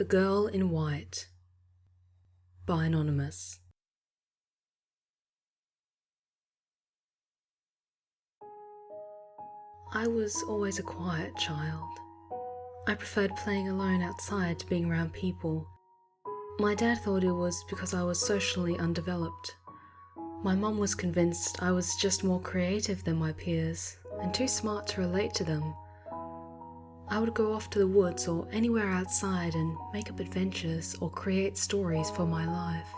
The Girl in White by Anonymous. I was always a quiet child. I preferred playing alone outside to being around people. My dad thought it was because I was socially undeveloped. My mum was convinced I was just more creative than my peers and too smart to relate to them. I would go off to the woods or anywhere outside and make up adventures or create stories for my life.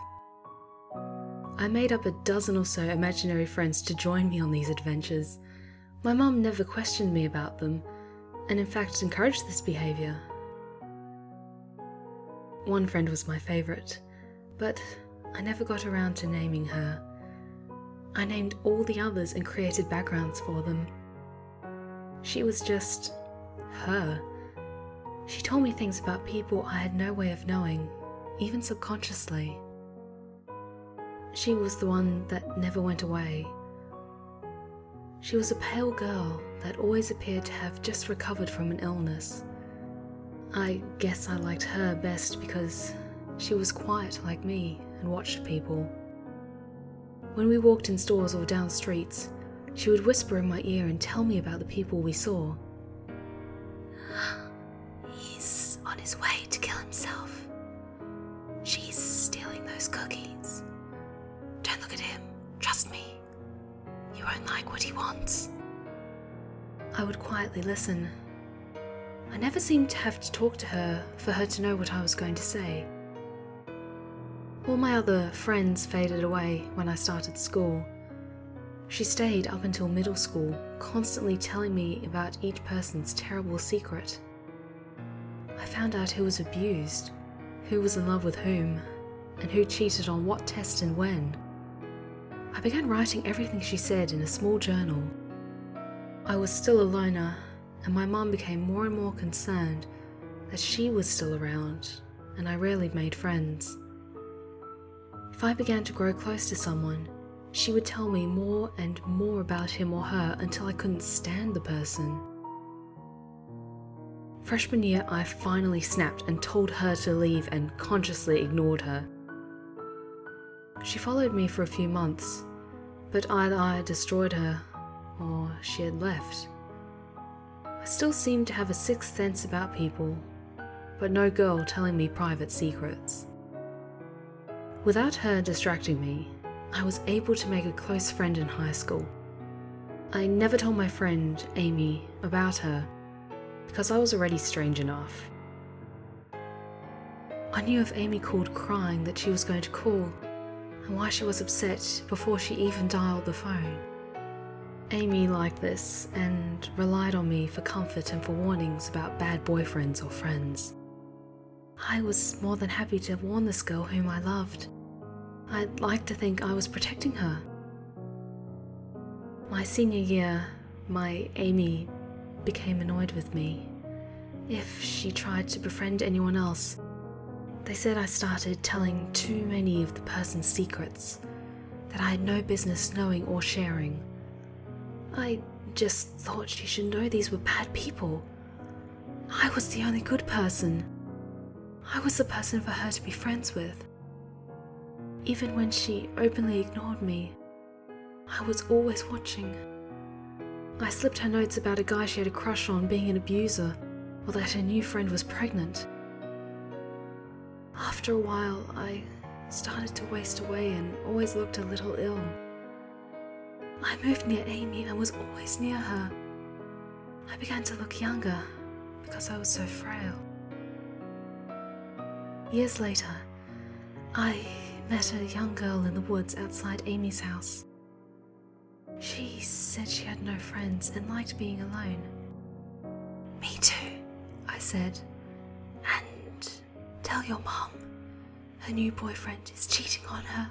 I made up a dozen or so imaginary friends to join me on these adventures. My mum never questioned me about them, and in fact encouraged this behaviour. One friend was my favourite, but I never got around to naming her. I named all the others and created backgrounds for them. She was just her. She told me things about people I had no way of knowing, even subconsciously. She was the one that never went away. She was a pale girl that always appeared to have just recovered from an illness. I guess I liked her best because she was quiet like me and watched people. When we walked in stores or down streets, she would whisper in my ear and tell me about the people we saw. He's on his way to kill himself. She's stealing those cookies. Don't look at him, trust me. You won't like what he wants. I would quietly listen. I never seemed to have to talk to her for her to know what I was going to say. All my other friends faded away when I started school. She stayed up until middle school, constantly telling me about each person's terrible secret. I found out who was abused, who was in love with whom, and who cheated on what test and when. I began writing everything she said in a small journal. I was still a loner, and my mum became more and more concerned that she was still around, and I rarely made friends. If I began to grow close to someone, she would tell me more and more about him or her until I couldn't stand the person. Freshman year, I finally snapped and told her to leave and consciously ignored her. She followed me for a few months, but either I had destroyed her or she had left. I still seemed to have a sixth sense about people, but no girl telling me private secrets. Without her distracting me, I was able to make a close friend in high school. I never told my friend, Amy, about her, because I was already strange enough. I knew if Amy called crying that she was going to call, and why she was upset before she even dialed the phone. Amy liked this and relied on me for comfort and for warnings about bad boyfriends or friends. I was more than happy to warn this girl whom I loved. I'd like to think I was protecting her. My senior year, my Amy became annoyed with me. If she tried to befriend anyone else, they said I started telling too many of the person's secrets that I had no business knowing or sharing. I just thought she should know these were bad people. I was the only good person. I was the person for her to be friends with. Even when she openly ignored me, I was always watching. I slipped her notes about a guy she had a crush on being an abuser, or that her new friend was pregnant. After a while, I started to waste away and always looked a little ill. I moved near Amy and was always near her. I began to look younger because I was so frail. Years later, I met a young girl in the woods outside Amy's house. She said she had no friends and liked being alone. Me too, I said. And tell your mom her new boyfriend is cheating on her.